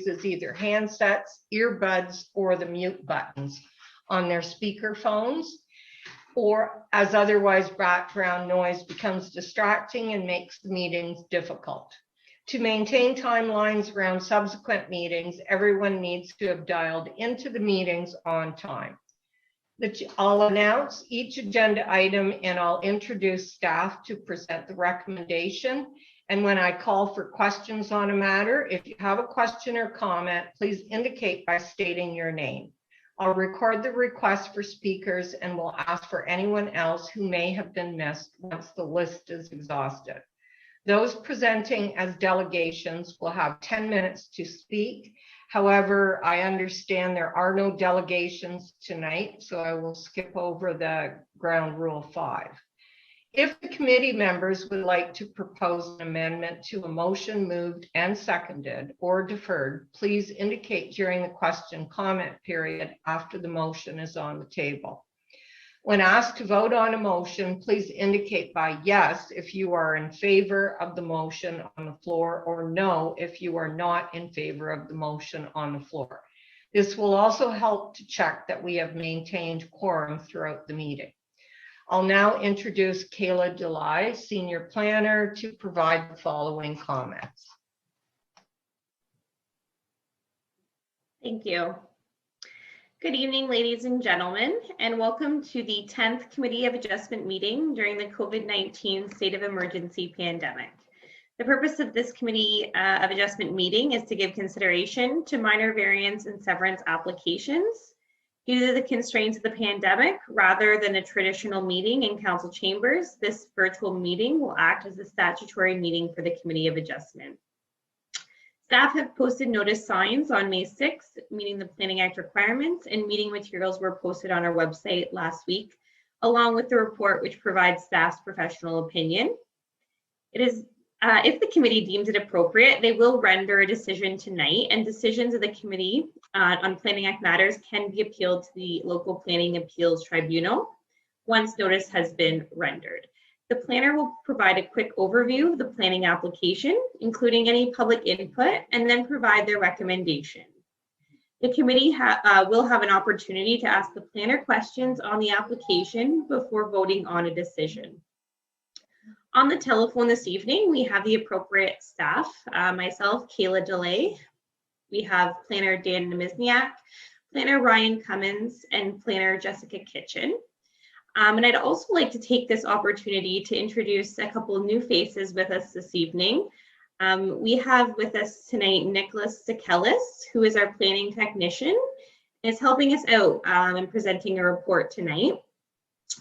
uses either handsets, earbuds, or the mute buttons on their speaker phones, or as otherwise background noise becomes distracting and makes the meetings difficult. To maintain timelines around subsequent meetings, everyone needs to have dialed into the meetings on time. I'll announce each agenda item and I'll introduce staff to present the recommendation. And when I call for questions on a matter, if you have a question or comment, please indicate by stating your name. I'll record the request for speakers and will ask for anyone else who may have been missed once the list is exhausted. Those presenting as delegations will have 10 minutes to speak. However, I understand there are no delegations tonight, so I will skip over the ground rule 5. If the committee members would like to propose an amendment to a motion moved and seconded or deferred, please indicate during the question comment period after the motion is on the table. When asked to vote on a motion, please indicate by yes if you are in favor of the motion on the floor, or no if you are not in favor of the motion on the floor. This will also help to check that we have maintained quorum throughout the meeting. I'll now introduce Kayla Delay, Senior Planner, to provide the following comments. Thank you. Good evening, ladies and gentlemen, and welcome to the 10th Committee of Adjustment meeting during the COVID-19 state of emergency pandemic. The purpose of this Committee of Adjustment meeting is to give consideration to minor variance and severance applications. Due to the constraints of the pandemic, rather than a traditional meeting in council chambers, this virtual meeting will act as a statutory meeting for the Committee of Adjustment. Staff have posted notice signs on May 6th, meeting the Planning Act requirements, and meeting materials were posted on our website last week, along with the report which provides staff's professional opinion. It is, if the committee deems it appropriate, they will render a decision tonight, and decisions of the committee on Planning Act matters can be appealed to the local planning appeals tribunal once notice has been rendered. The planner will provide a quick overview of the planning application, including any public input, and then provide their recommendation. The committee will have an opportunity to ask the planner questions on the application before voting on a decision. On the telephone this evening, we have the appropriate staff, myself, Kayla Delay. We have Planner Dan Nemizniak, Planner Ryan Cummins, and Planner Jessica Kitchen. And I'd also like to take this opportunity to introduce a couple of new faces with us this evening. We have with us tonight Nicholas Sakelis, who is our planning technician, and is helping us out in presenting a report tonight.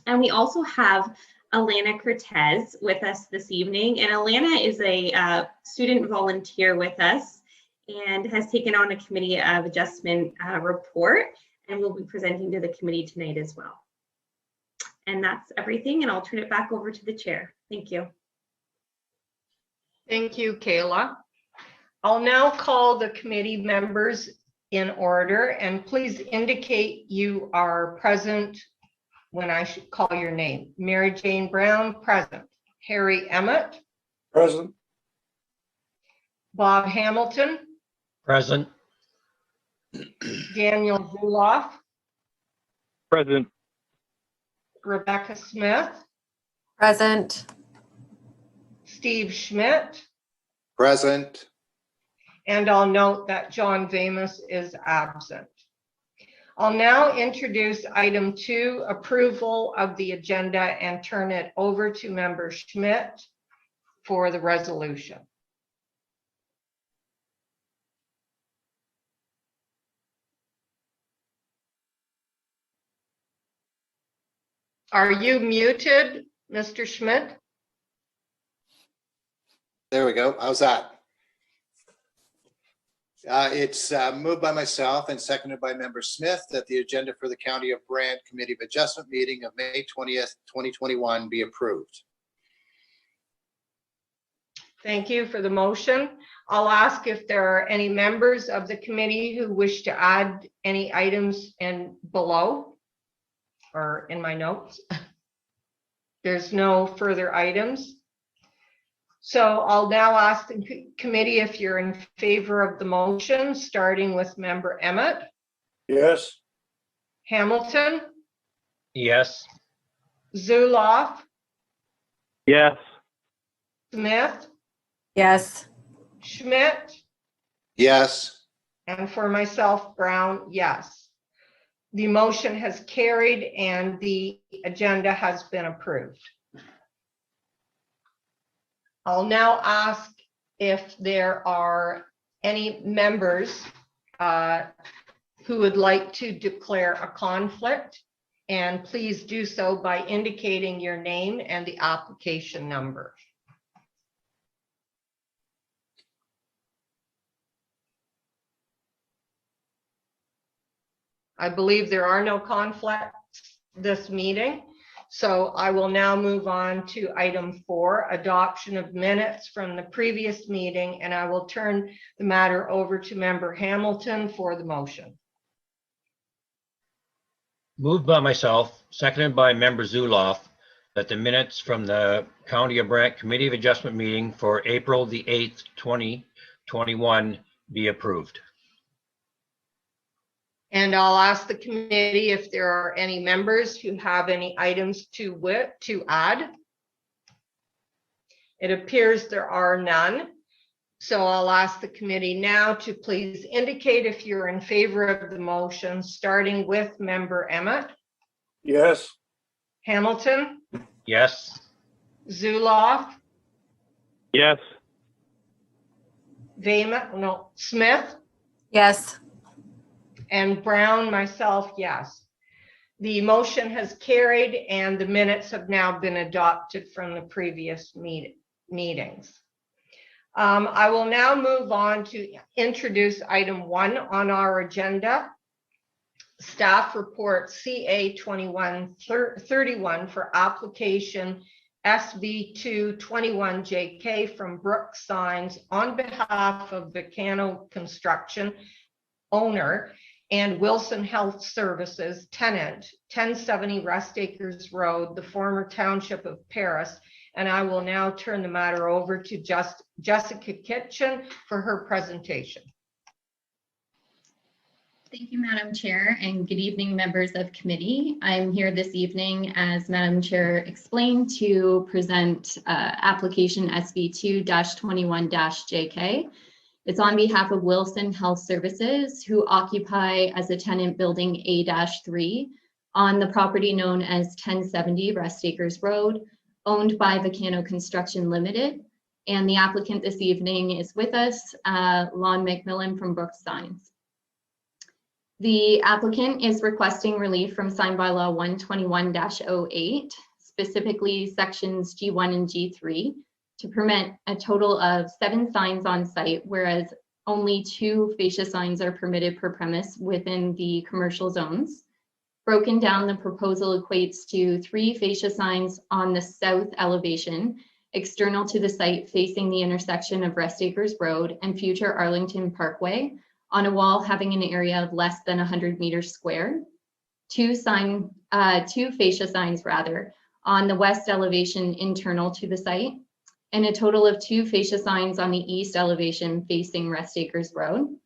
And we also have Alana Cortez with us this evening. And Alana is a student volunteer with us and has taken on a Committee of Adjustment report and will be presenting to the committee tonight as well. And that's everything, and I'll turn it back over to the chair. Thank you. Thank you, Kayla. I'll now call the committee members in order, and please indicate you are present when I should call your name. Mary Jane Brown, present. Harry Emmett. Present. Bob Hamilton. Present. Daniel Zuloff. Present. Rebecca Smith. Present. Steve Schmidt. Present. And I'll note that John Vamus is absent. I'll now introduce item 2, approval of the agenda, and turn it over to Member Schmidt for the resolution. Are you muted, Mr. Schmidt? There we go. How's that? It's moved by myself and seconded by Member Smith that the agenda for the County of Brant Committee of Adjustment meeting of May 20th, 2021 be approved. Thank you for the motion. I'll ask if there are any members of the committee who wish to add any items below or in my notes. There's no further items. So I'll now ask the committee if you're in favor of the motion, starting with member Emmett, Yes. Hamilton, Yes. Zuloff, Yes. Smith, Yes. Schmidt, Yes. and for myself, Brown, yes. The motion has carried and the agenda has been approved. I'll now ask if there are any members who would like to declare a conflict, and please do so by indicating your name and the application number. I believe there are no conflicts this meeting. So I will now move on to item 4, adoption of minutes from the previous meeting, and I will turn the matter over to member Hamilton for the motion. Moved by myself, seconded by member Zuloff, that the minutes from the County of Brant Committee of Adjustment meeting for April the 8th, 2021 be approved. And I'll ask the committee if there are any members who have any items to add. It appears there are none. So I'll ask the committee now to please indicate if you're in favor of the motion, starting with member Emmett, Yes. Hamilton, Yes. Zuloff, Yes. Smith, Yes. and Brown, myself, yes. The motion has carried and the minutes have now been adopted from the previous meetings. I will now move on to introduce item 1 on our agenda. Staff report CA 2131 for application SB2 21JK from Brooks Signs on behalf of Vicano Construction owner and Wilson Health Services tenant, 1070 Rest Acres Road, the former township of Paris. And I will now turn the matter over to Jessica Kitchen for her presentation. Thank you, Madam Chair, and good evening, members of committee. I'm here this evening, as Madam Chair explained, to present application SB2-21-JK. It's on behalf of Wilson Health Services, who occupy as a tenant building A-3 on the property known as 1070 Rest Acres Road, owned by Vicano Construction Limited. And the applicant this evening is with us, Lon McMillan from Brooks Signs. The applicant is requesting relief from Sign Bylaw 121-08, specifically sections G1 and G3, to permit a total of 7 signs on site, whereas only 2 fascia signs are permitted per premise within the commercial zones. Broken down, the proposal equates to 3 fascia signs on the south elevation, external to the site facing the intersection of Rest Acres Road and future Arlington Parkway, on a wall having an area of less than 100 meters square. 2 fascia signs on the west elevation internal to the site, and a total of 2 fascia signs on the east elevation facing Rest Acres Road.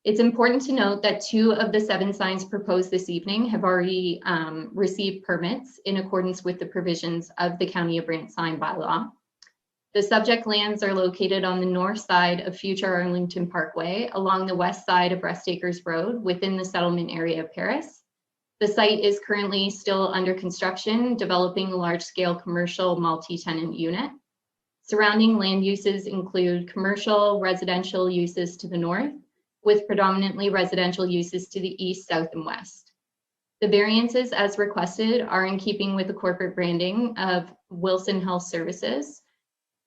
It's important to note that 2 of the 7 signs proposed this evening have already received permits in accordance with the provisions of the County of Brant sign bylaw. The subject lands are located on the north side of future Arlington Parkway, along the west side of Rest Acres Road within the settlement area of Paris. The site is currently still under construction, developing a large-scale commercial multi-tenant unit. Surrounding land uses include commercial, residential uses to the north, with predominantly residential uses to the east, south, and west. The variances as requested are in keeping with the corporate branding of Wilson Health Services.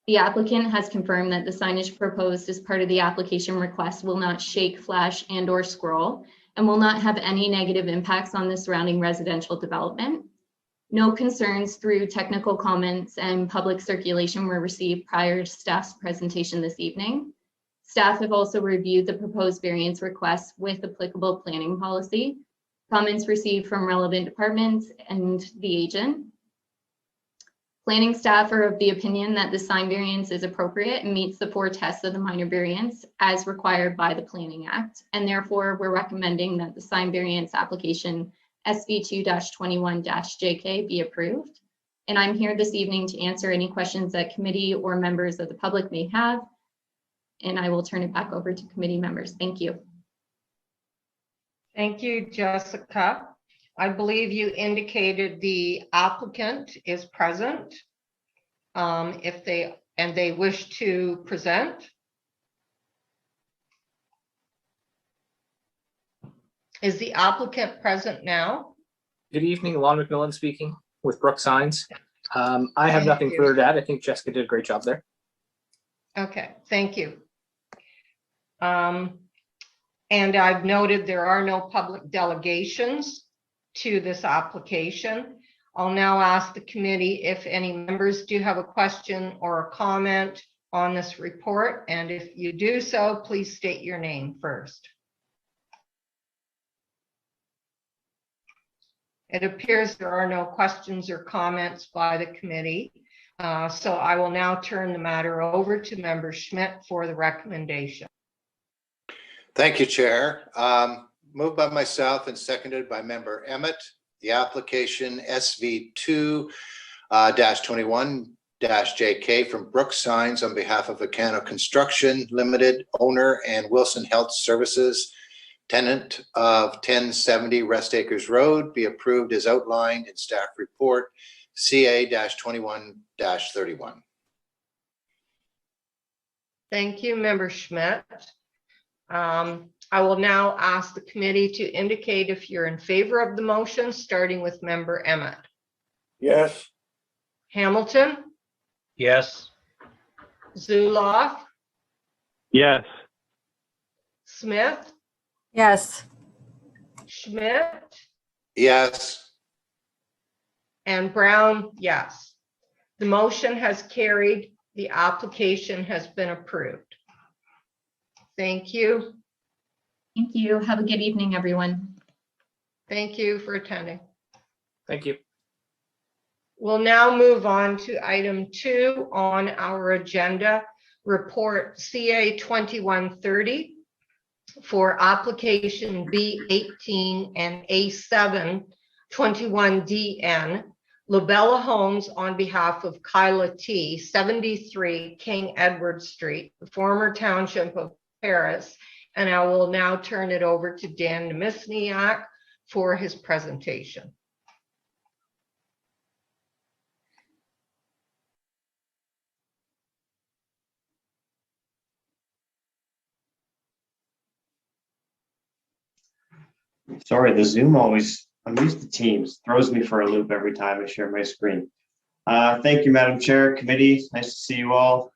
The applicant has confirmed that the signage proposed as part of the application request will not shake, flash, and/or scroll, and will not have any negative impacts on the surrounding residential development. No concerns through technical comments and public circulation were received prior to staff's presentation this evening. Staff have also reviewed the proposed variance requests with applicable planning policy. Comments received from relevant departments and the agent. Planning staff are of the opinion that the sign variance is appropriate and meets the 4 tests of the minor variance as required by the Planning Act. And therefore, we're recommending that the sign variance application SV2-21-JK be approved. And I'm here this evening to answer any questions that committee or members of the public may have. And I will turn it back over to committee members. Thank you. Thank you, Jessica. I believe you indicated the applicant is present. If they wish to present. Is the applicant present now? Good evening, Lon McMillan speaking with Brook Signs. I have Thank nothing you. further to add. I think Jessica did a great job there. Okay, thank you. And I've noted there are no public delegations to this application. I'll now ask the committee if any members do have a question or a comment on this report. And if you do so, please state your name first. It appears there are no questions or comments by the committee. So I will now turn the matter over to Member Schmidt for the recommendation. Thank you, Chair. Moved by myself and seconded by Member Emmett. The application SV2-21-JK from Brook Signs on behalf of Acano Construction Limited, owner, and Wilson Health Services, tenant of 1070 Rest Acres Road, be approved as outlined in staff report CA-21-31. Thank you, Member Schmidt. I will now ask the committee to indicate if you're in favor of the motion, starting with Member Emmett. Yes. Hamilton, Yes. Zuloff, Yes. Smith, Yes. Schmidt, Yes. and Brown, yes. The motion has carried. The application has been approved. Thank you. Thank you. Have a good evening, everyone. Thank you for attending. Thank you. We'll now move on to item 2 on our agenda, report CA 2130 for application B18 and A7 21DN, Lobella Homes on behalf of Kyla T, 73 King Edward Street, the former township of Paris. And I will now turn it over to Dan Nemisniak for his presentation. Sorry, the Zoom always, I'm used to Teams, throws me for a loop every time I share my screen. Thank you, Madam Chair, committee. Nice to see you all.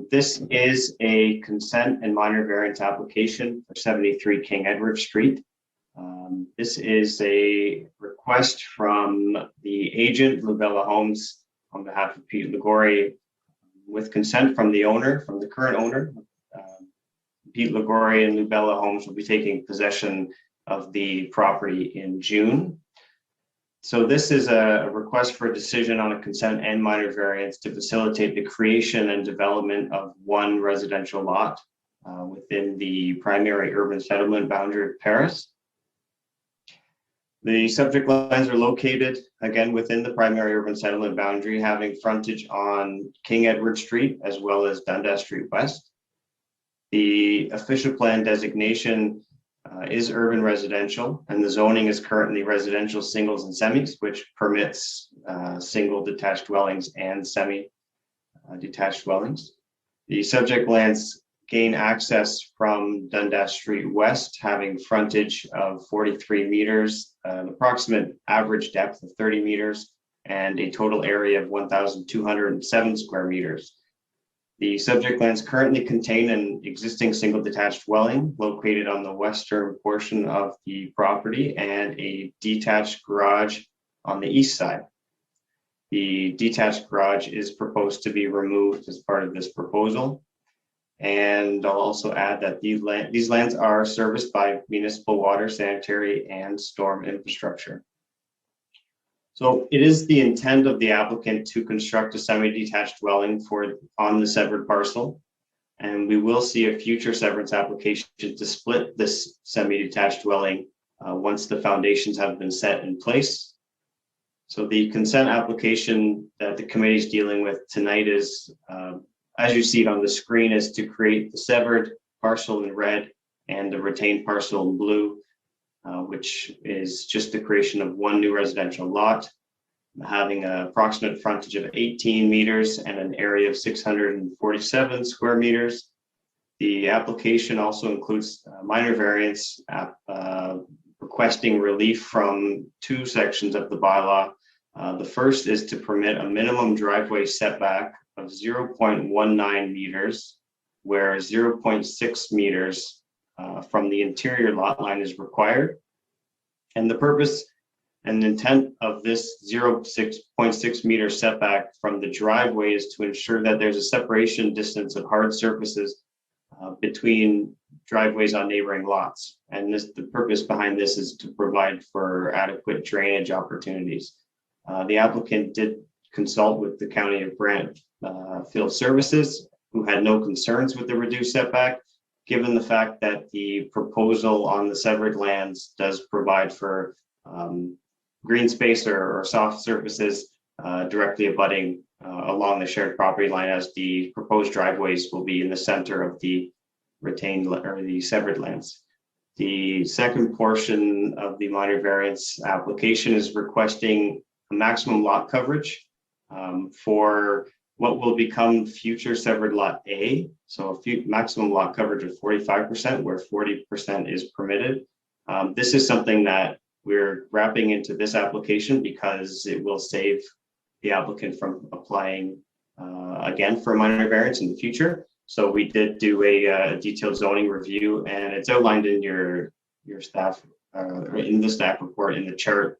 This is a consent and minor variance application for 73 King Edward Street. This is a request from the agent, Lobella Homes, on behalf of Pete Ligori, with consent from the owner, from the current owner. Pete Ligori and Lobella Homes will be taking possession of the property in June. So this is a request for a decision on a consent and minor variance to facilitate the creation and development of one residential lot within the primary urban settlement boundary of Paris. The subject lands are located, again, within the primary urban settlement boundary, having frontage on King Edward Street as well as Dundas Street West. The official plan designation is urban residential, and the zoning is currently residential singles and semis, which permits single detached dwellings and semi-detached dwellings. The subject lands gain access from Dundas Street West, having frontage of 43 meters, an approximate average depth of 30 meters, and a total area of 1,207 square meters. The subject lands currently contain an existing single detached dwelling located on the western portion of the property and a detached garage on the east side. The detached garage is proposed to be removed as part of this proposal. And I'll also add that these lands are serviced by municipal water, sanitary, and storm infrastructure. So it is the intent of the applicant to construct a semi-detached dwelling on the severed parcel. And we will see a future severance application to split this semi-detached dwelling once the foundations have been set in place. So the consent application that the committee is dealing with tonight is, as you see it on the screen, is to create the severed parcel in red and the retained parcel in blue, which is just the creation of one new residential lot, having an approximate frontage of 18 meters and an area of 647 square meters. The application also includes minor variance requesting relief from two sections of the bylaw. The first is to permit a minimum driveway setback of 0.19 meters, where 0.6 meters from the interior lot line is required. And the purpose and intent of this 0.6 meter setback from the driveway is to ensure that there's a separation distance of hard surfaces between driveways on neighboring lots. And the purpose behind this is to provide for adequate drainage opportunities. The applicant did consult with the County of Brant Field Services, who had no concerns with the reduced setback, given the fact that the proposal on the severed lands does provide for green space or soft surfaces directly abutting along the shared property line, as the proposed driveways will be in the center of the retained or the severed lands. The second portion of the minor variance application is requesting a maximum lot coverage for what will become future severed lot A. So a maximum lot coverage of 45%, where 40% is permitted. This is something that we're wrapping into this application because it will save the applicant from applying again for a minor variance in the future. So we did do a detailed zoning review, and it's outlined in your staff, in the staff report in the chart.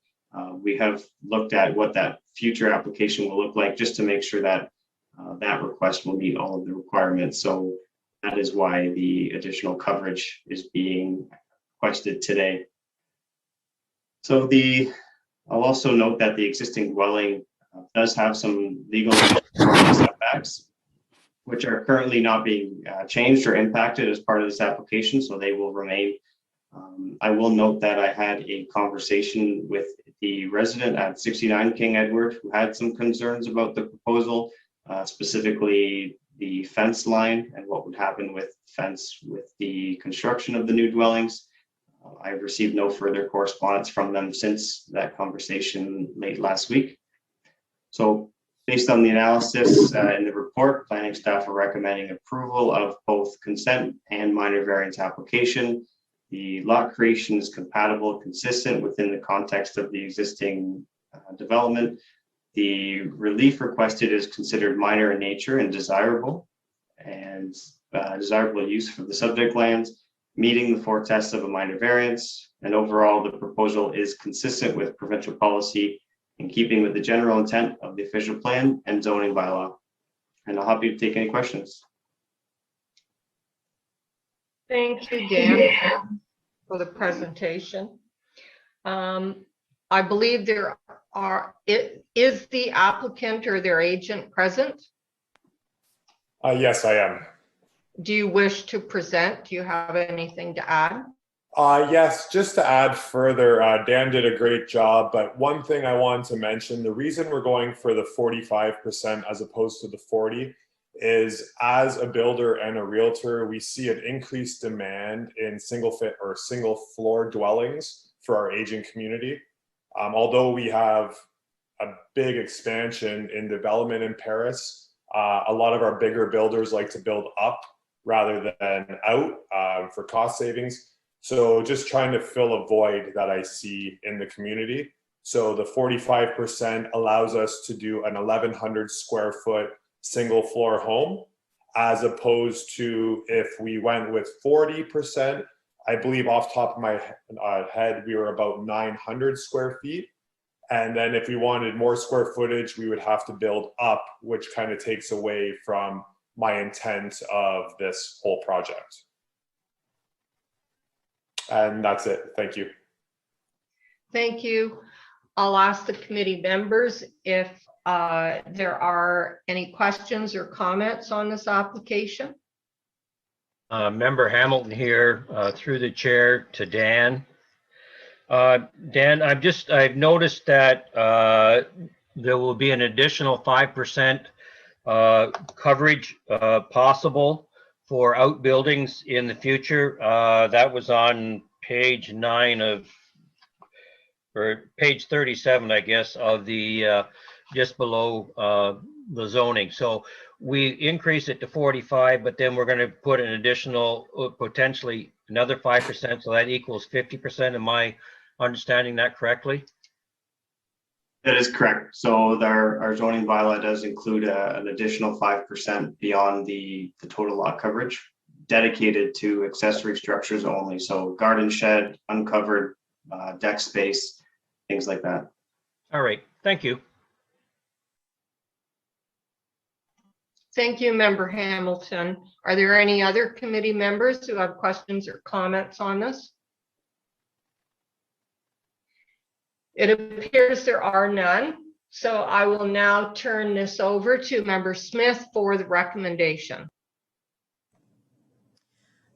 We have looked at what that future application will look like, just to make sure that that request will meet all of the requirements. So that is why the additional coverage is being requested today. So I'll also note that the existing dwelling does have some legal setbacks, which are currently not being changed or impacted as part of this application, so they will remain. I will note that I had a conversation with the resident at 69 King Edward, who had some concerns about the proposal, specifically the fence line and what would happen with fence with the construction of the new dwellings. I've received no further correspondence from them since that conversation late last week. So based on the analysis in the report, planning staff are recommending approval of both consent and minor variance application. The lot creation is compatible, consistent within the context of the existing development. The relief requested is considered minor in nature and desirable use for the subject lands, meeting the four tests of a minor variance. And overall, the proposal is consistent with provincial policy, in keeping with the general intent of the official plan and zoning bylaw. And I'll happy to take any questions. Thank you, Dan, for the presentation. I believe is the applicant or their agent present? Yes, I am. Do you wish to present? Do you have anything to add? Yes, just to add further, Dan did a great job, but one thing I wanted to mention, the reason we're going for the 45% as opposed to the 40 is, as a builder and a realtor, we see an increased demand in single floor dwellings for our aging community. Although we have a big expansion in development in Paris, a lot of our bigger builders like to build up rather than out for cost savings. So just trying to fill a void that I see in the community. So the 45% allows us to do an 1,100 square foot single floor home, as opposed to if we went with 40%, I believe off the top of my head, we were about 900 square feet. And then if we wanted more square footage, we would have to build up, which kind of takes away from my intent of this whole project. And that's it. Thank you. Thank you. I'll ask the committee members if there are any questions or comments on this application. Member Hamilton here, through the chair to Dan. Dan, I've noticed that there will be an additional 5% coverage possible for outbuildings in the future. That was on page 9 of, or page 37, I guess, of the just below the zoning. So we increase it to 45, but then we're going to put an additional, potentially another 5%. So that equals 50%. Am I understanding that correctly? That is correct. So our zoning bylaw does include an additional 5% beyond the total lot coverage dedicated to accessory structures only. So garden shed, uncovered deck space, things like that. All right, thank you. Thank you, Member Hamilton. Are there any other committee members who have questions or comments on this? It appears there are none. So I will now turn this over to Member Smith for the recommendation.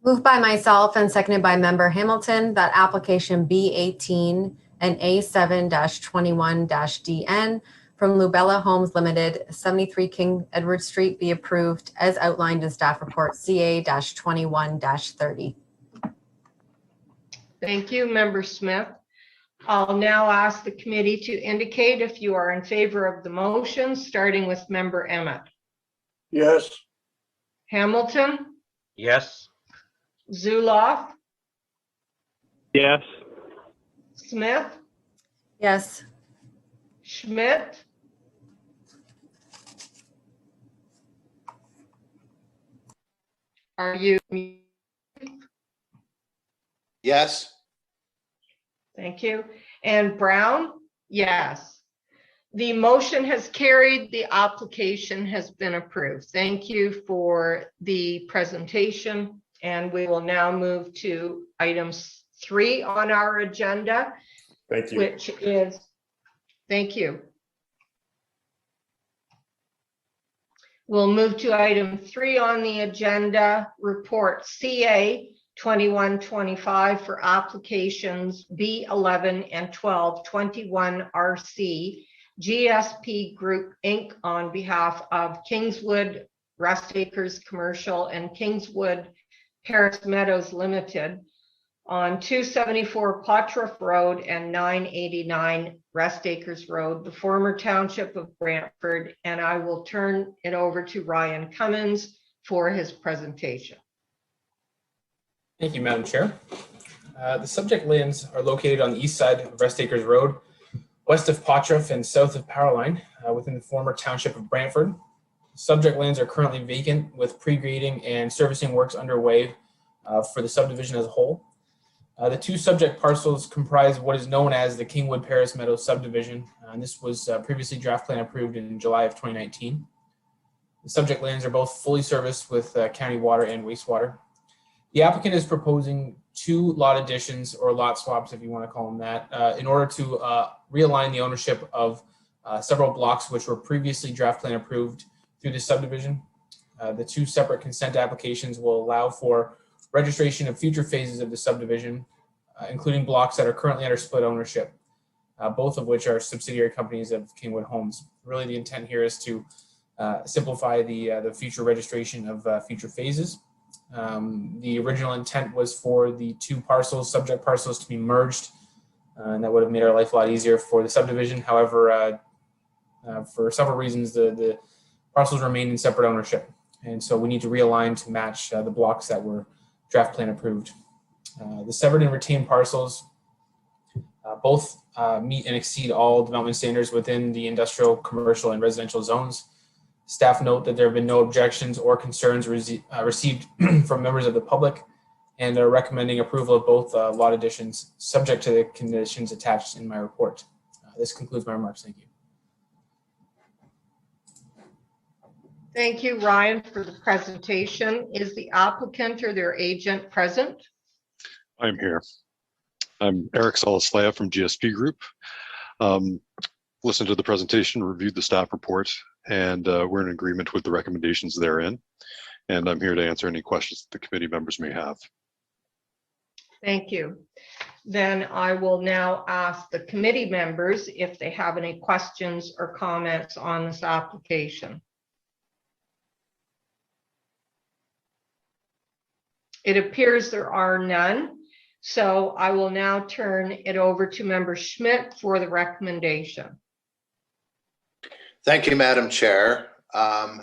Moved by myself and seconded by Member Hamilton that application B18 and A7-21-DN from Lubella Homes Limited, 73 King Edward Street be approved as outlined in staff report CA-21-30. Thank you, Member Smith. I'll now ask the committee to indicate if you are in favor of the motion, starting with Member Emmett. Yes. Hamilton, Yes. Zuloff, Yes. Smith, Yes. Schmidt, are you? Yes. Thank you. And Brown? Yes. The motion has carried. The application has been approved. Thank you for the presentation. And we will now move to items 3 on our agenda, Thank you. which is, thank you. We'll move to item 3 on the agenda, report CA 2125 for applications B11 and 1221 RC GSP Group Inc. on behalf of Kingswood Rest Acres Commercial and Kingswood Paris Meadows Limited on 274 Potruff Road and 989 Rest Acres Road, the former township of Brantford. And I will turn it over to Ryan Cummins for his presentation. Thank you, Madam Chair. The subject lands are located on the east side of Rest Acres Road, west of Potruff and south of Powerline, within the former township of Brantford. Subject lands are currently vacant with pre-grading and servicing works underway for the subdivision as a whole. The 2 subject parcels comprise what is known as the Kingwood Paris Meadows subdivision, and this was previously draft plan approved in July of 2019. The subject lands are both fully serviced with county water and wastewater. The applicant is proposing 2 lot additions, or lot swaps if you want to call them that, in order to realign the ownership of several blocks which were previously draft plan approved through this subdivision. The 2 separate consent applications will allow for registration of future phases of the subdivision, including blocks that are currently under split ownership, both of which are subsidiary companies of Kingwood Homes. Really, the intent here is to simplify the future registration of future phases. The original intent was for the 2 parcels, subject parcels, to be merged, and that would have made our life a lot easier for the subdivision. However, for several reasons, the parcels remain in separate ownership, and so we need to realign to match the blocks that were draft plan approved. The severed and retained parcels both meet and exceed all development standards within the industrial, commercial, and residential zones. Staff note that there have been no objections or concerns received from members of the public, and are recommending approval of both lot additions, subject to the conditions attached in my report. This concludes my remarks. Thank you. Thank you, Ryan, for the presentation. Is the applicant or their agent present? I'm here. I'm Eric Salaslaya from GSP Group. listened to the presentation, reviewed the staff report, and we're in agreement with the recommendations therein. And I'm here to answer any questions that the committee members may have. Thank you. Then I will now ask the committee members if they have any questions or comments on this application. It appears there are none, so I will now turn it over to Member Schmidt for the recommendation. Thank you, Madam Chair.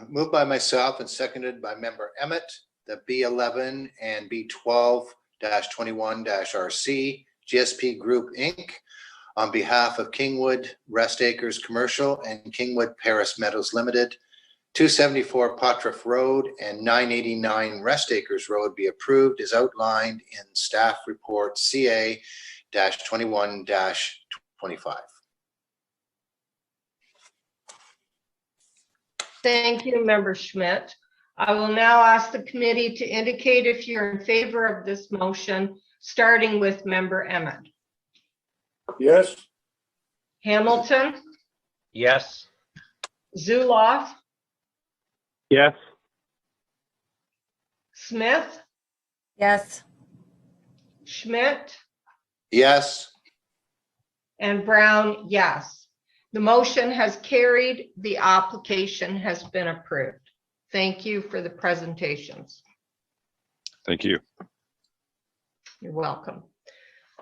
Moved by myself and seconded by Member Emmett, the B11 and B12-21-RC GSP Group Inc. on behalf of Kingwood Rest Acres Commercial and Kingwood Paris Meadows Limited, 274 Pottruff Road and 989 Rest Acres Road be approved as outlined in staff report CA-21-25. Thank you, Member Schmidt. I will now ask the committee to indicate if you're in favor of this motion, starting with Member Emmett. Yes. Hamilton, Yes. Zuloff, Yes. Smith, Yes. Schmidt, Yes. and Brown, yes. The motion has carried. The application has been approved. Thank you for the presentations. Thank you. You're welcome.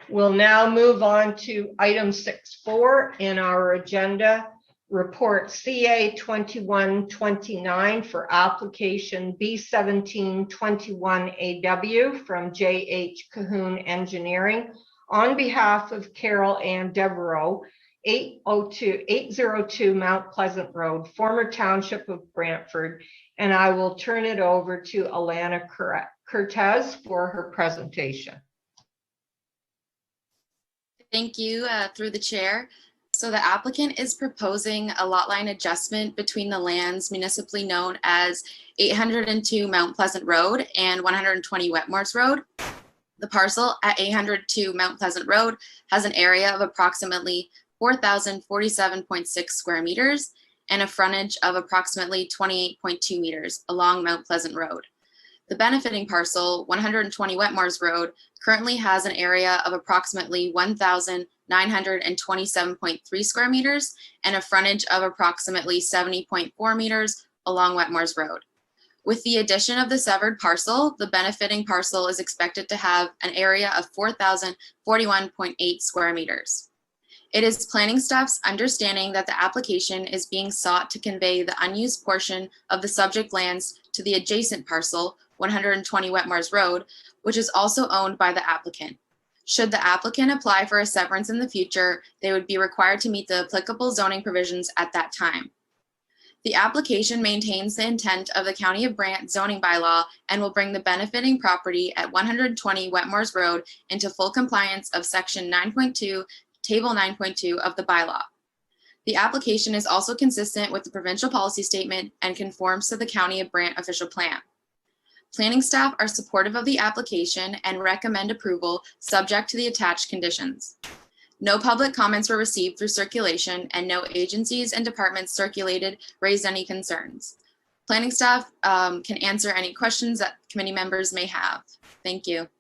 We'll now move on to item 6.4 in our agenda, report CA 2129 for application B1721AW from JH Cahoon Engineering on behalf of Carol Ann Devereaux, 802 Mount Pleasant Road, former township of Brantford, and I will turn it over to Alana Cortez for her presentation. Thank you, through the chair. So the applicant is proposing a lot line adjustment between the lands municipally known as 802 Mount Pleasant Road and 120 Wetmore's Road. The parcel at 802 Mount Pleasant Road has an area of approximately 4,047.6 square meters and a frontage of approximately 28.2 meters along Mount Pleasant Road. The benefiting parcel, 120 Wetmore's Road, currently has an area of approximately 1,927.3 square meters and a frontage of approximately 70.4 meters along Wetmore's Road. With the addition of the severed parcel, the benefiting parcel is expected to have an area of 4,041.8 square meters. It is planning staff's understanding that the application is being sought to convey the unused portion of the subject lands to the adjacent parcel, 120 Wetmore's Road, which is also owned by the applicant. Should the applicant apply for a severance in the future, they would be required to meet the applicable zoning provisions at that time. The application maintains the intent of the County of Brant zoning bylaw and will bring the benefiting property at 120 Wetmore's Road into full compliance of section 9.2 Table 9.2 of the bylaw. The application is also consistent with the provincial policy statement and conforms to the County of Brant official plan. Planning staff are supportive of the application and recommend approval subject to the attached conditions. No public comments were received through circulation and no agencies and departments circulated raised any concerns. Planning staff can answer any questions that committee members may have. Thank you.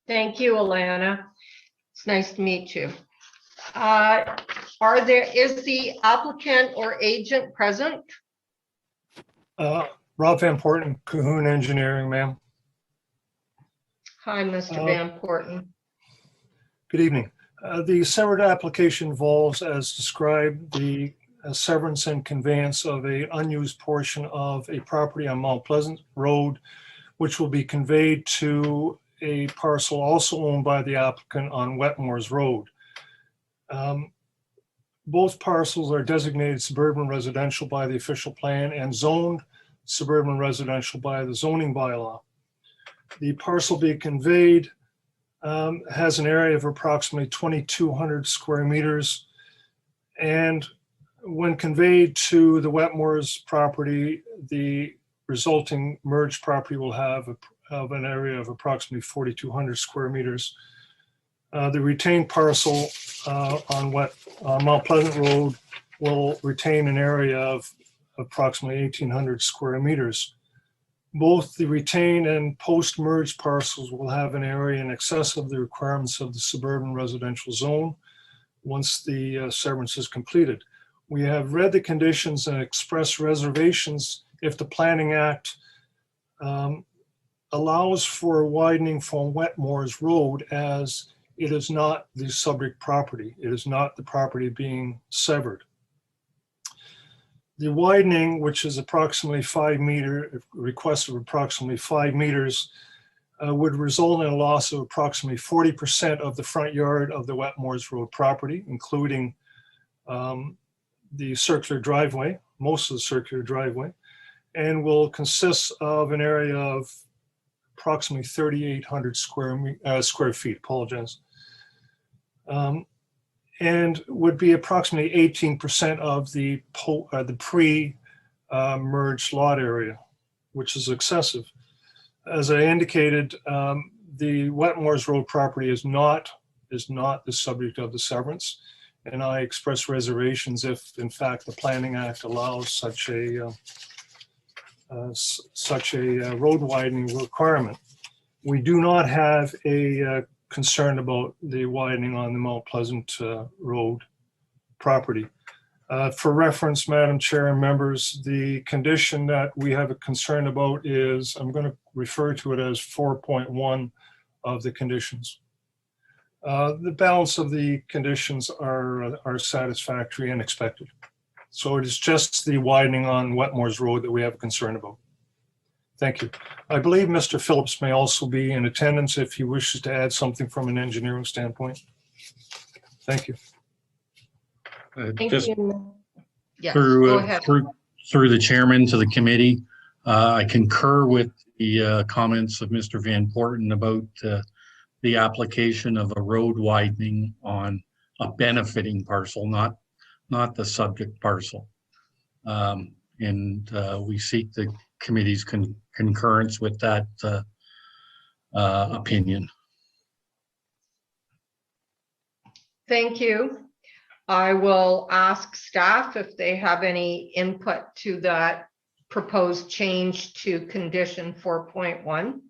Thank you, Alana. It's nice to meet you. Is the applicant or agent present? Rob Van Porten, Cahoon Engineering, ma'am. Hi, Mr. Van Porten. Good evening. The severed application involves, as described, the severance and conveyance of an unused portion of a property on Mount Pleasant Road, which will be conveyed to a parcel also owned by the applicant on Wetmore's Road. Both parcels are designated suburban residential by the official plan and zoned suburban residential by the zoning bylaw. The parcel being conveyed has an area of approximately 2,200 square meters. And when conveyed to the Wetmore's property, the resulting merged property will have an area of approximately 4,200 square meters. The retained parcel on Mount Pleasant Road will retain an area of approximately 1,800 square meters. Both the retained and post-merge parcels will have an area in excess of the requirements of the suburban residential zone once the severance is completed. We have read the conditions and expressed reservations if the Planning Act allows for widening from Wetmore's Road, as it is not the subject property. It is not the property being severed. The widening, which is approximately 5 meter, request of approximately 5 meters, would result in a loss of approximately 40% of the front yard of the Wetmore's Road property, including the circular driveway, most of the circular driveway, and will consist of an area of approximately 3,800 square feet, apologize. And would be approximately 18% of the pre-merged lot area, which is excessive. As I indicated, the Wetmore's Road property is not the subject of the severance, and I express reservations if, in fact, the Planning Act allows such a road widening requirement. We do not have a concern about the widening on the Mount Pleasant Road property. For reference, Madam Chair and members, the condition that we have a concern about is, I'm going to refer to it as 4.1 of the conditions. The balance of the conditions are satisfactory and expected. So it is just the widening on Wetmore's Road that we have a concern about. Thank you. I believe Mr. Phillips may also be in attendance if he wishes to add something from an engineering standpoint. Thank you. Thank Just you. Yes, go ahead. through the chairman to the committee, I concur with the comments of Mr. Van Porten about the application of a road widening on a benefiting parcel, not the subject parcel. And we seek the committee's concurrence with that opinion. Thank you. I will ask staff if they have any input to that proposed change to condition 4.1.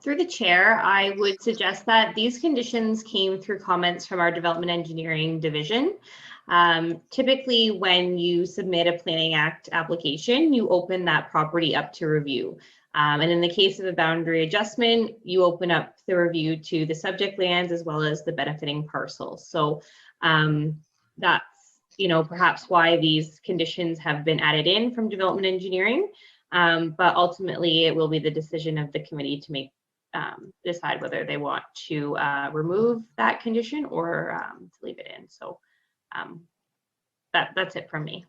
Through the chair, I would suggest that these conditions came through comments from our development engineering division. Typically, when you submit a Planning Act application, you open that property up to review. And in the case of a boundary adjustment, you open up the review to the subject lands as well as the benefiting parcels. So that's, perhaps why these conditions have been added in from development engineering. But ultimately, it will be the decision of the committee to decide whether they want to remove that condition or to leave it in. So that's it from me.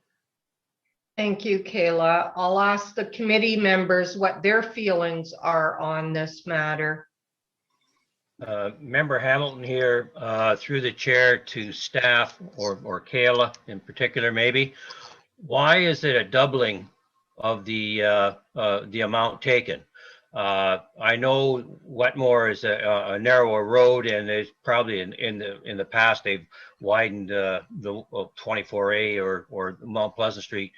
Thank you, Kayla. I'll ask the committee members what their feelings are on this matter. Member Hamilton here, through the chair to staff or Kayla in particular, maybe. Why is it a doubling of the amount taken? I know Wetmore is a narrower road, and there's probably in the past they've widened the 24A or Mount Pleasant Street,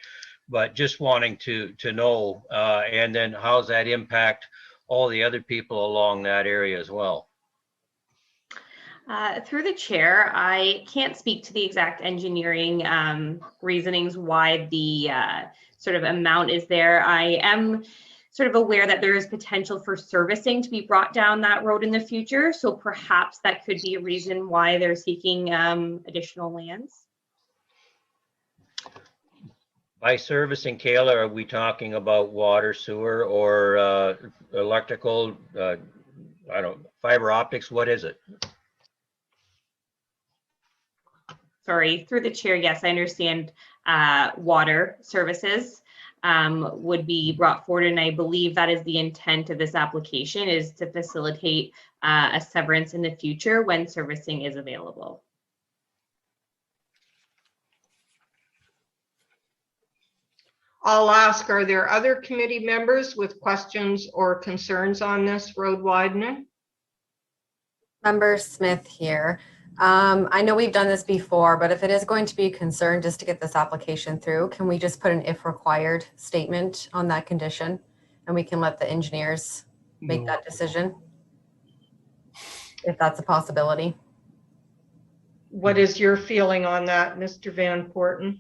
but just wanting to know, and then how's that impact all the other people along that area as well? Through the chair, I can't speak to the exact engineering reasonings why the sort of amount is there. I am sort of aware that there is potential for servicing to be brought down that road in the future. So perhaps that could be a reason why they're seeking additional lands. By servicing, Kayla, are we talking about water, sewer, or electrical, fiber optics? What is it? Sorry, through the chair, yes, I understand water services would be brought forward, and I believe that is the intent of this application, is to facilitate a severance in the future when servicing is available. I'll ask, are there other committee members with questions or concerns on this road widening? Member Smith here. I know we've done this before, but if it is going to be a concern just to get this application through, can we just put an if required statement on that condition? And we can let the engineers make that decision, if that's a possibility. What is your feeling on that, Mr. Van Porten?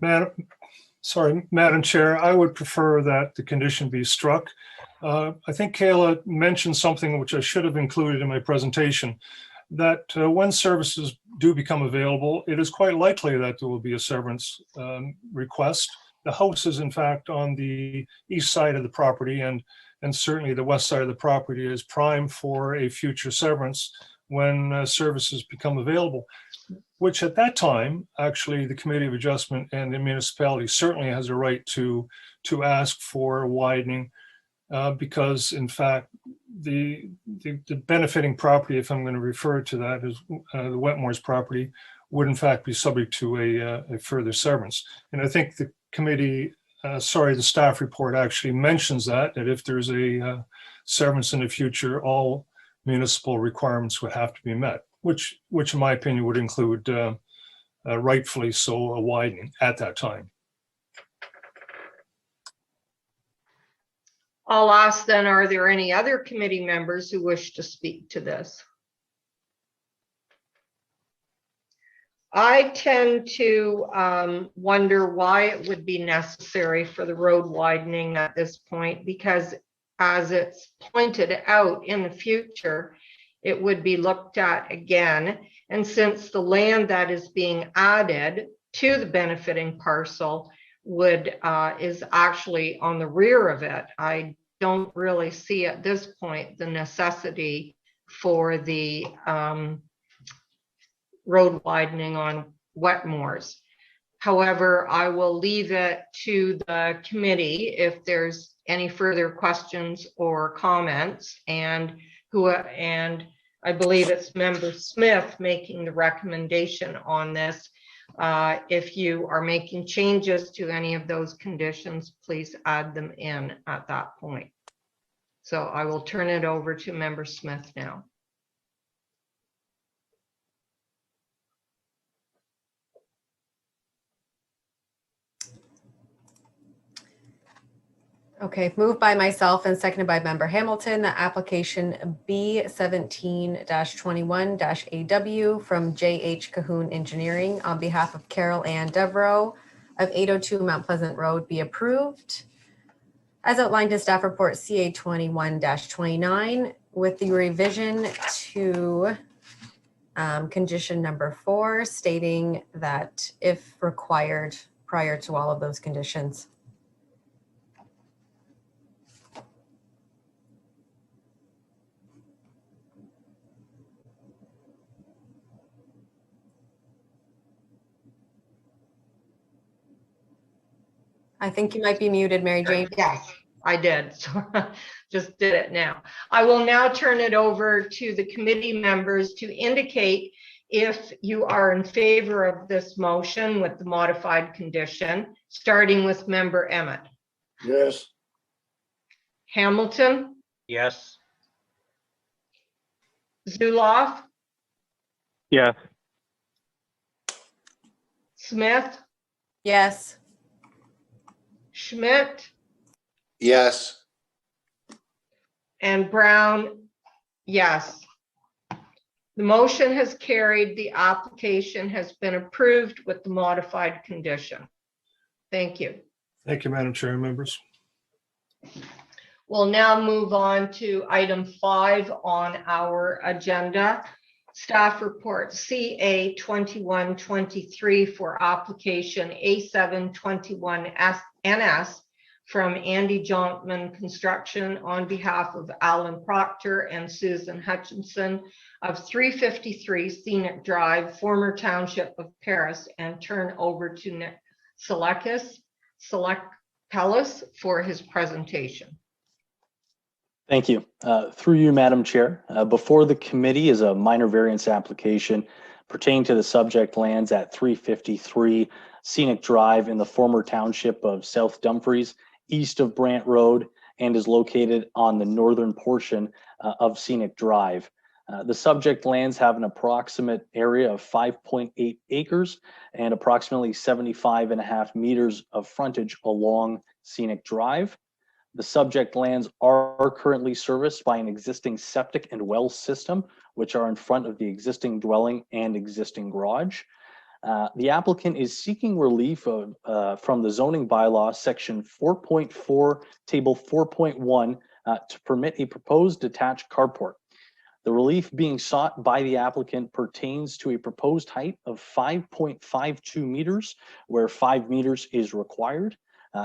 Madam Chair, I would prefer that the condition be struck. I think Kayla mentioned something which I should have included in my presentation, that when services do become available, it is quite likely that there will be a severance request. The house is in fact on the east side of the property, and certainly the west side of the property is prime for a future severance when services become available, which at that time, actually, the Committee of Adjustment and the municipality certainly has a right to ask for widening, because in fact, the benefiting property, if I'm going to refer to that as the Wetmore's property, would in fact be subject to a further severance. And I think the committee, the staff report actually mentions that if there's a severance in the future, all municipal requirements would have to be met, which in my opinion would include rightfully so a widening at that time. I'll ask then, are there any other committee members who wish to speak to this? I tend to wonder why it would be necessary for the road widening at this point, because as it's pointed out in the future, it would be looked at again. And since the land that is being added to the benefiting parcel is actually on the rear of it, I don't really see at this point the necessity for the road widening on Wetmore's. However, I will leave it to the committee if there's any further questions or comments, and I believe it's Member Smith making the recommendation on this. If you are making changes to any of those conditions, please add them in at that point. So I will turn it over to Member Smith now. Okay, moved by myself and seconded by Member Hamilton, the application B17-21-AW from J.H. Cahoon Engineering on behalf of Carol Ann Devereaux of 802 Mount Pleasant Road be approved, as outlined in staff report CA 21-29, with the revision to condition number 4, stating that if required prior to all of those conditions. I think you might be muted, Mary Jane. Yes, I did. So just did it now. I will now turn it over to the committee members to indicate if you are in favor of this motion with the modified condition, starting with Member Emmett. Yes. Hamilton, Yes. Zuloff, Yes. Smith, Yes. Schmidt, Yes. and Brown, yes. The motion has carried. The application has been approved with the modified condition. Thank you. Thank you, Madam Chair and members. We'll now move on to item 5 on our agenda. Staff report CA 2123 for application A721NS from Andy Jontman Construction on behalf of Alan Proctor and Susan Hutchinson of 353 Scenic Drive, former Township of Paris, and turn over to Nick Selekis for his presentation. Thank you. Through you, Madam Chair, before the committee is a minor variance application pertaining to the subject lands at 353 Scenic Drive in the former township of South Dumfries, east of Brant Road, and is located on the northern portion of Scenic Drive. The subject lands have an approximate area of 5.8 acres and approximately 75.5 meters of frontage along Scenic Drive. The subject lands are currently serviced by an existing septic and well system, which are in front of the existing dwelling and existing garage. The applicant is seeking relief from the zoning bylaw section 4.4, table 4.1, to permit a proposed detached carport. The relief being sought by the applicant pertains to a proposed height of 5.52 meters, where 5 meters is required.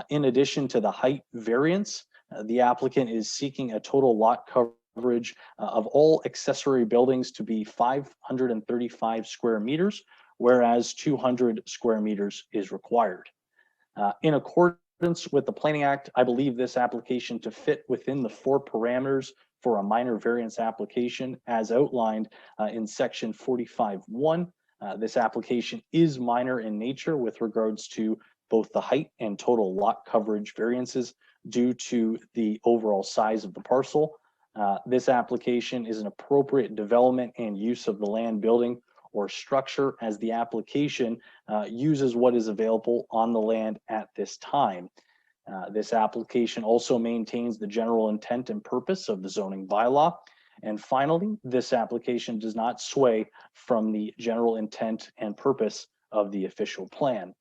In addition to the height variance, the applicant is seeking a total lot coverage of all accessory buildings to be 535 square meters, whereas 200 square meters is required. In accordance with the Planning Act, I believe this application to fit within the 4 parameters for a minor variance application as outlined in section 45.1. This application is minor in nature with regards to both the height and total lot coverage variances due to the overall size of the parcel. This application is an appropriate development and use of the land, building, or structure as the application uses what is available on the land at this time. This application also maintains the general intent and purpose of the zoning bylaw. And finally, this application does not sway from the general intent and purpose of the official plan.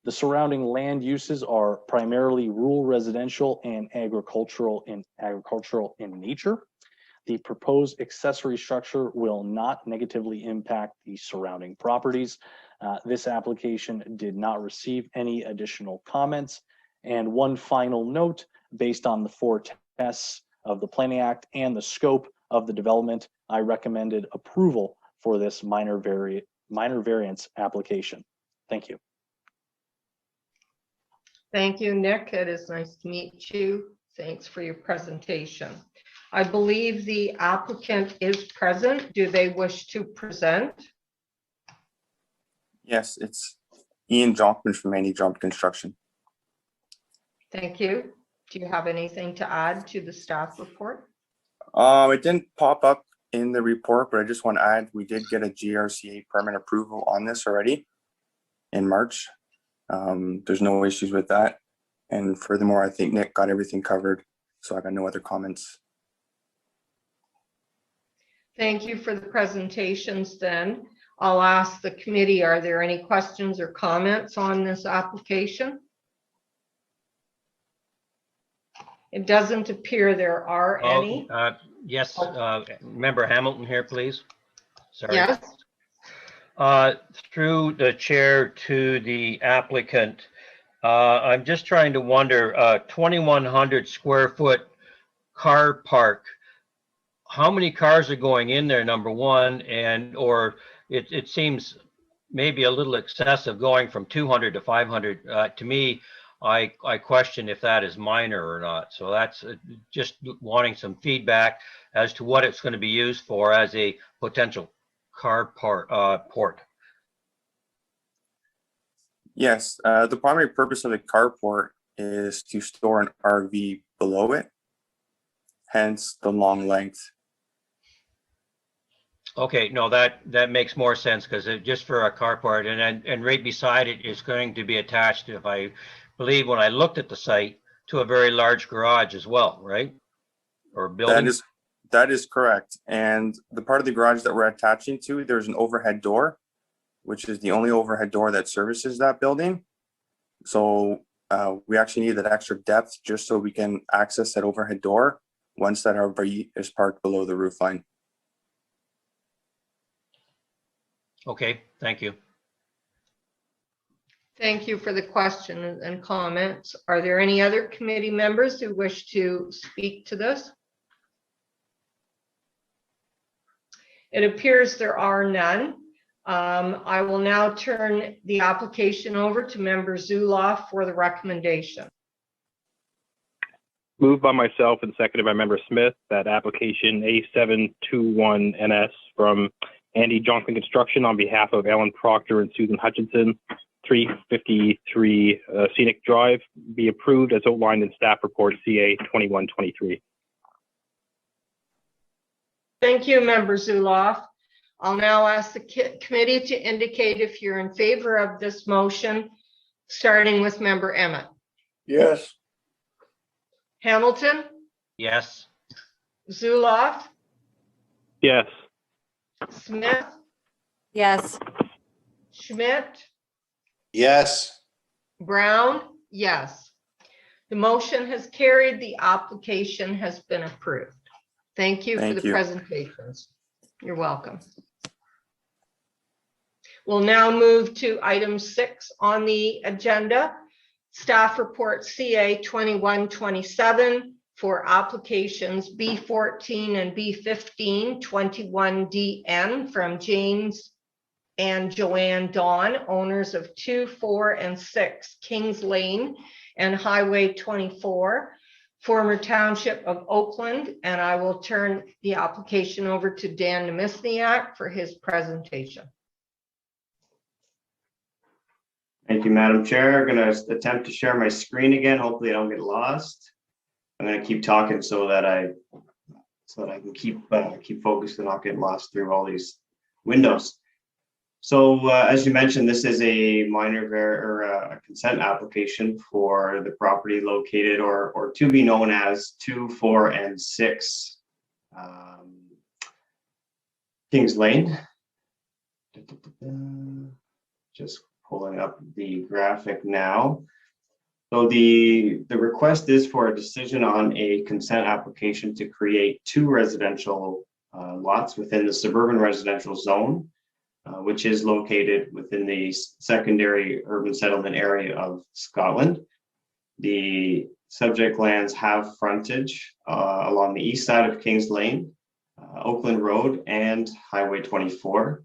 The surrounding land uses are primarily rural residential and agricultural in nature. The proposed accessory structure will not negatively impact the surrounding properties. This application did not receive any additional comments. And one final note, based on the 4 tests of the Planning Act and the scope of the development, I recommended approval for this minor variance application. Thank you. Thank you, Nick. It is nice to meet you. Thanks for your presentation. I believe the applicant is present. Do they wish to present? Yes, it's Ian Jonkman from Andy Jump Construction. Thank you. Do you have anything to add to the staff report? It didn't pop up in the report, but I just want to add, we did get a GRCA permit approval on this already in March. There's no issues with that. And furthermore, I think Nick got everything covered, so I got no other comments. Thank you for the presentations then. I'll ask the committee, are there any questions or comments on this application? It doesn't appear there are any. Yes, Member Hamilton here, please. Sorry. Yes. Through the chair to the applicant, I'm just trying to wonder, 2,100 square foot car park, how many cars are going in there, number one, or it seems maybe a little excessive going from 200 to 500. To me, I question if that is minor or not. So that's just wanting some feedback as to what it's going to be used for as a potential car port. Yes, the primary purpose of the carport is to store an RV below it, hence the long length. Okay, no, that makes more sense because just for a carport, and right beside it is going to be attached, if I believe when I looked at the site, to a very large garage as well, right? Or building. That is correct. And the part of the garage that we're attaching to, there's an overhead door, which is the only overhead door that services that building. So we actually need that extra depth just so we can access that overhead door once that RV is parked below the roof line. Okay, thank you. Thank you for the question and comments. Are there any other committee members who wish to speak to this? It appears there are none. I will now turn the application over to Member Zuloff for the recommendation. Moved by myself and seconded by Member Smith that application A721NS from Andy Johnson Construction on behalf of Ellen Proctor and Susan Hutchinson, 353 Scenic Drive, be approved as outlined in staff report CA 2123. Thank you, Member Zuloff. I'll now ask the committee to indicate if you're in favor of this motion, starting with Member Emmett. Yes. Hamilton, Yes. Zuloff, Yes. Smith, Yes. Schmidt, Yes. Brown, yes. The motion has carried. The application has been approved. Thank you for Thank the you. presentations. You're welcome. We'll now move to item 6 on the agenda. Staff report CA 2127 for applications B14 and B15 21DN from James and Joanne Dawn, owners of 2, 4, and 6 Kings Lane and Highway 24, former township of Oakland. And I will turn the application over to Dan Nemisniak for his presentation. Thank you, Madam Chair. I'm going to attempt to share my screen again. Hopefully I don't get lost. I'm going to keep talking so that I can keep focused and not get lost through all these windows. So as you mentioned, this is a a consent application for the property located or to be known as 2, 4, and 6 Kings Lane. Just pulling up the graphic now. So the request is for a decision on a consent application to create 2 residential lots within the suburban residential zone, which is located within the secondary urban settlement area of Scotland. The subject lands have frontage along the east side of Kings Lane, Oakland Road, and Highway 24.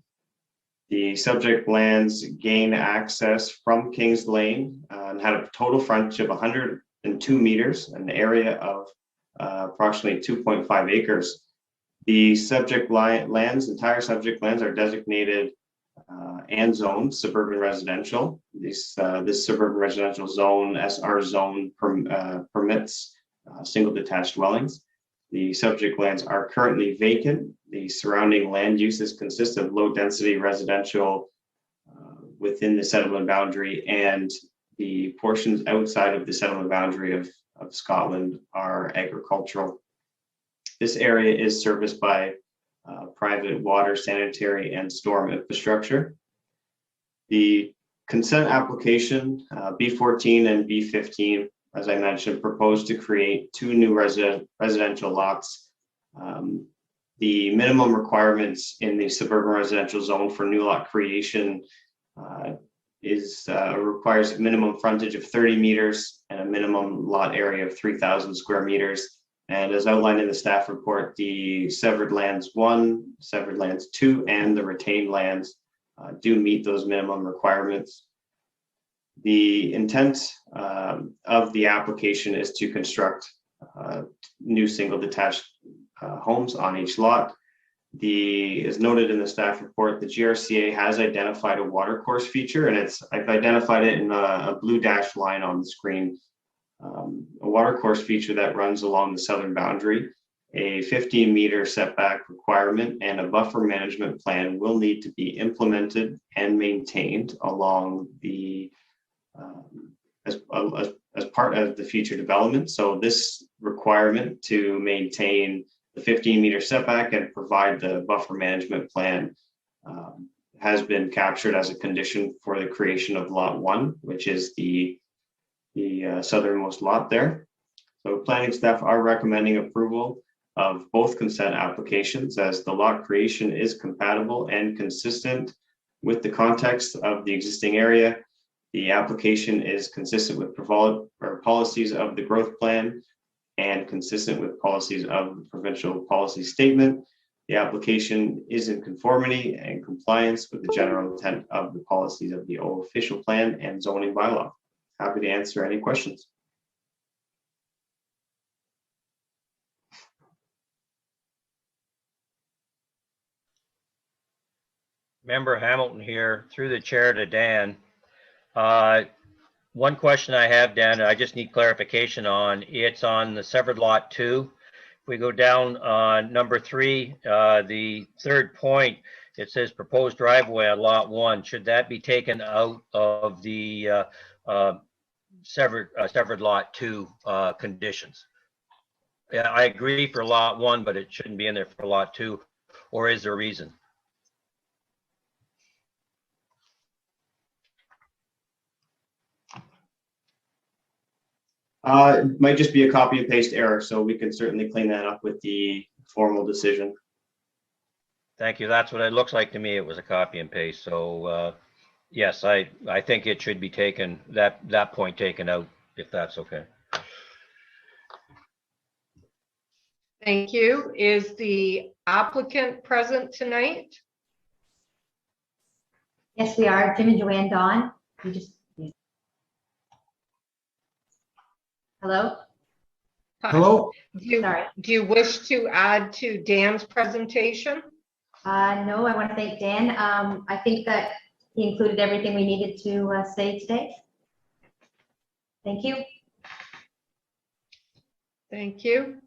The subject lands gain access from Kings Lane and had a total frontage of 102 meters, an area of approximately 2.5 acres. The entire subject lands are designated and zoned suburban residential. This suburban residential zone, SR zone, permits single detached dwellings. The subject lands are currently vacant. The surrounding land uses consist of low density residential within the settlement boundary, and the portions outside of the settlement boundary of Scotland are agricultural. This area is serviced by private water, sanitary, and storm infrastructure. The consent application, B14 and B15, as I mentioned, proposed to create 2 new residential lots. The minimum requirements in the suburban residential zone for new lot creation requires a minimum frontage of 30 meters and a minimum lot area of 3,000 square meters. And as outlined in the staff report, the severed lands 1, severed lands 2, and the retained lands do meet those minimum requirements. The intent of the application is to construct new single detached homes on each lot. As noted in the staff report, the GRCA has identified a watercourse feature, and I've identified it in a blue dashed line on the screen. A watercourse feature that runs along the southern boundary. A 15-meter setback requirement and a buffer management plan will need to be implemented and maintained along the as part of the future development. So this requirement to maintain the 15-meter setback and provide the buffer management plan has been captured as a condition for the creation of Lot 1, which is the southernmost lot there. So planning staff are recommending approval of both consent applications as the lot creation is compatible and consistent with the context of the existing area. The application is consistent with policies of the growth plan and consistent with policies of the provincial policy statement. The application is in conformity and compliance with the general intent of the policies of the official plan and zoning bylaw. Happy to answer any questions. Member Hamilton here, through the chair to Dan. One question I have, Dan, I just need clarification on. It's on the severed lot 2. If we go down on number 3, the third point, it says proposed driveway on lot 1. Should that be taken out of the severed lot 2 conditions? Yeah, I agree for lot 1, but it shouldn't be in there for lot 2. Or is there a reason? It might just be a copy and paste error, so we can certainly clean that up with the formal decision. Thank you. That's what it looks like to me. It was a copy and paste. So yes, I think it should be taken, that point taken out, if that's okay. Thank you. Is the applicant present tonight? Yes, we are. Jim and Joanne Dawn. Hello? Hello. Do you wish to add to Dan's presentation? No, I want to thank Dan. I think that he included everything we needed to say today. Thank you. Thank you.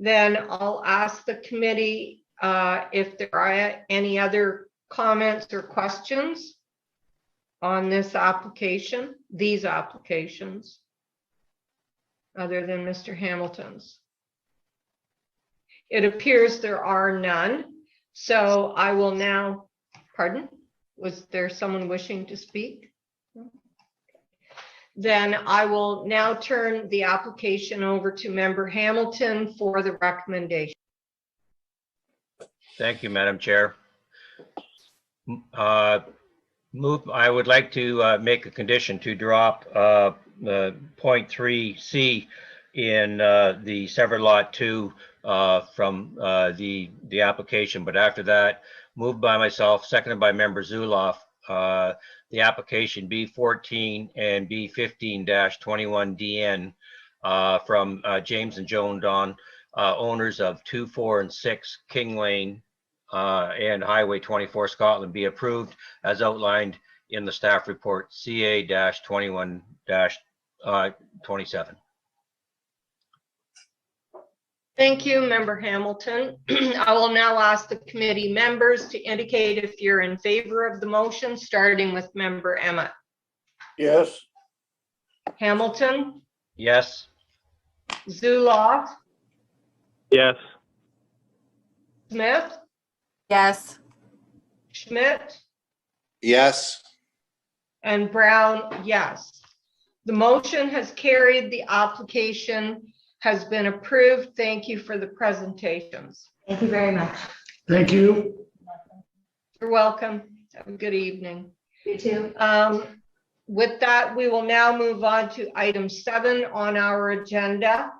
Then I'll ask the committee if there are any other comments or questions on this application, these applications, other than Mr. Hamilton's. It appears there are none. So I will now, pardon, was there someone wishing to speak? Then I will now turn the application over to Member Hamilton for the recommendation. Thank you, Madam Chair. I would like to make a condition to drop point 3C in the severed lot 2 from the application, but after that, moved by myself, seconded by Member Zuloff, the application B14 and B15-21DN from James and Joan Dawn, owners of 2, 4, and 6 King Lane and Highway 24 Scotland, be approved as outlined in the staff report CA-21-27. Thank you, Member Hamilton. I will now ask the committee members to indicate if you're in favor of the motion, starting with Member Emmett. Yes. Hamilton? Yes. Zuloff? Yes. Smith? Yes. Schmidt? Yes. And Brown, yes. The motion has carried. The application has been approved. Thank you for the presentations. Thank you very much. Thank you. You're welcome. Have a good evening. You too. With that, we will now move on to item 7 on our agenda.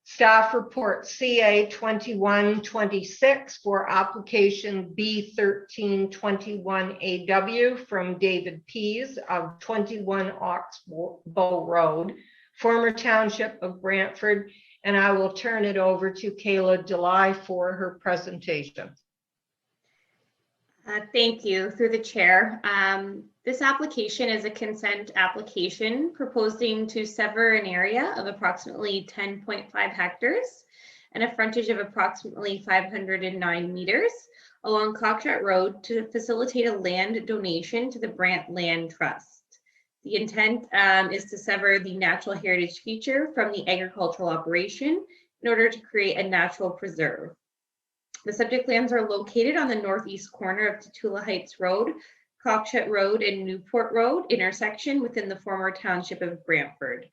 Staff report CA-21-26 for application B13-21AW from David Pease of 21 Oxbow Road, former township of Brantford, and I will turn it over to Kayla Delay for her presentation. Thank you, through the chair. This application is a consent application proposing to sever an area of approximately 10.5 hectares and a frontage of approximately 509 meters along Cockshut Road to facilitate a land donation to the Brant Land Trust. The intent is to sever the natural heritage feature from the agricultural operation in order to create a natural preserve. The subject lands are located on the northeast corner of Tatula Heights Road, Cockshut Road, and Newport Road intersection within the former township of Brantford.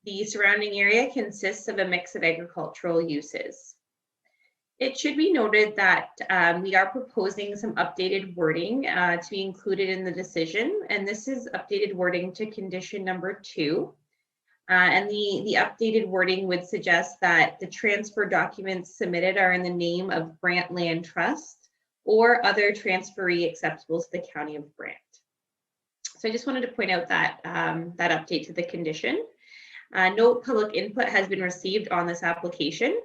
The surrounding area consists of a mix of agricultural uses. It should be noted that we are proposing some updated wording to be included in the decision, and this is updated wording to condition number 2. And the updated wording would suggest that the transfer documents submitted are in the name of Brant Land Trust or other transferee acceptable to the County of Brant. So I just wanted to point out that that update to the condition. No public input has been received on this application.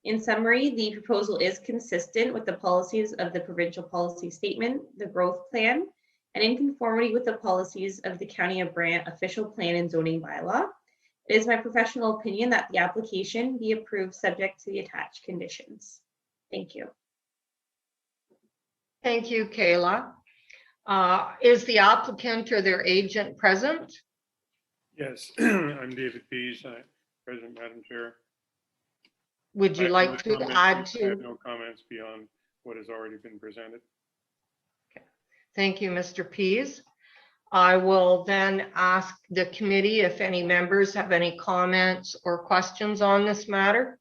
In summary, the proposal is consistent with the policies of the provincial policy statement, the growth plan, and in conformity with the policies of the County of Brant official plan and zoning bylaw. It is my professional opinion that the application be approved subject to the attached conditions. Thank you. Thank you, Kayla. Is the applicant or their agent present? Yes, I'm David Pease, President, Madam Chair. Would you like to add I have to? no comments beyond what has already been presented. Thank you, Mr. Pease. I will then ask the committee if any members have any comments or questions on this matter.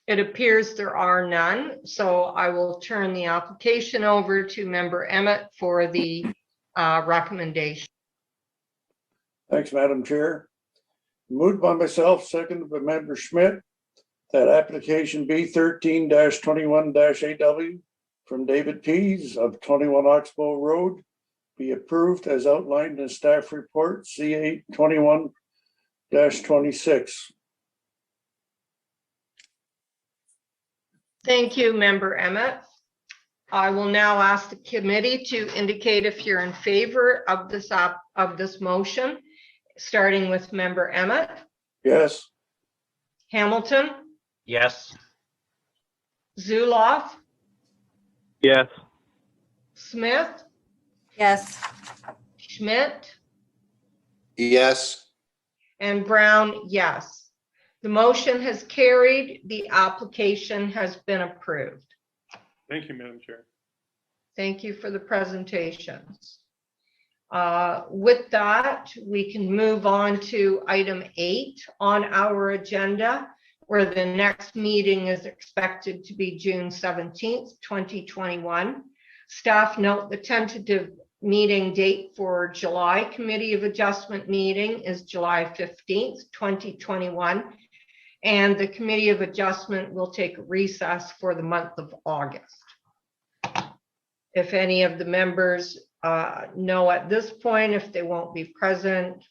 It appears there are none, so I will turn the application over to Member Emmett for the recommendation. Thanks, Madam Chair. Moved by myself, seconded by Member Schmidt, that application B 13-21-AW from David Pease of 21 Oxbow Road be approved as outlined in staff report C8 21-26. Thank you, Member Emmett. I will now ask the committee to indicate if you're in favor of this motion, starting with Member Emmett. Yes. Hamilton, Yes. Zuloff, Yes. Smith, Yes. Schmidt, Yes. and Brown, yes. The motion has carried. The application has been approved. Thank you, Madam Chair. Thank you for the presentations. With that, we can move on to item 8 on our agenda, where the next meeting is expected to be June 17th, 2021. Staff note the tentative meeting date for July Committee of Adjustment meeting is July 15th, 2021. And the Committee of Adjustment will take a recess for the month of August. If any of the members know at this point if they won't be present,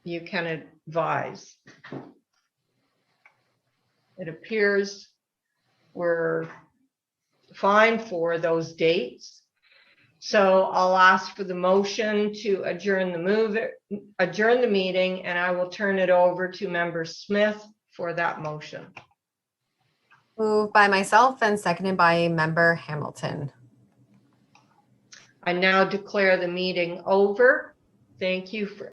you can advise. It appears we're fine for those dates. So I'll ask for the motion to adjourn the meeting, and I will turn it over to Member Smith for that motion. Moved by myself and seconded by Member Hamilton. I now declare the meeting over. Thank you for